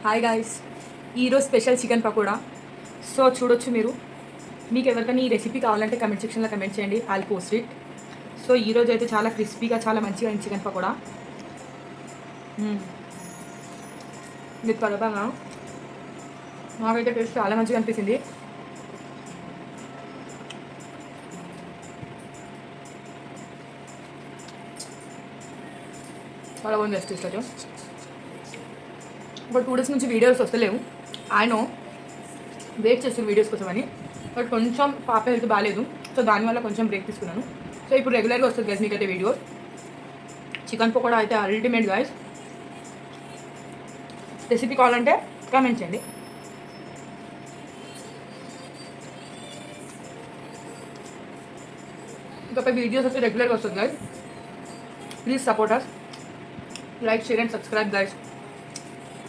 Hi guys, ఈరోజు special chicken pakoda. So చూడొచ్చు మీరు. మీకు ఎవరికైనా ఈ రెసిపీ కావాలంటే కమెంట్ సెక్షన్లో కమెంట్ చేయండి, ఐల్ పోస్ట్ ఇట్. సో ఈరోజు అయితే చాలా క్రిస్పీగా చాలా మంచిగా అయింది చికెన్ పకోడా. మీకు కలపంగా నాకైతే టేస్ట్ చాలా మంచిగా అనిపించింది. చాలా బాగుంది టేస్ట్ అయితే. ఒక 2 days నుంచి వీడియోస్ వస్తలేవు. ఆయన వెయిట్ చేస్తాను వీడియోస్ కోసమని, బట్ కొంచెం పాప హెల్త్ బాగాలేదు, సో దానివల్ల కొంచెం బ్రేక్ తీసుకున్నాను. సో ఇప్పుడు రెగ్యులర్గా వస్తుంది గైస్ మీకైతే వీడియోస్. చికెన్ పకోడా అయితే అల్టిమేట్ గైస్. రెసిపీ కావాలంటే కామెంట్ చేయండి. ఇంకా వీడియోస్ అయితే రెగ్యులర్గా వస్తుంది guys. Please support us, like, share and subscribe guys.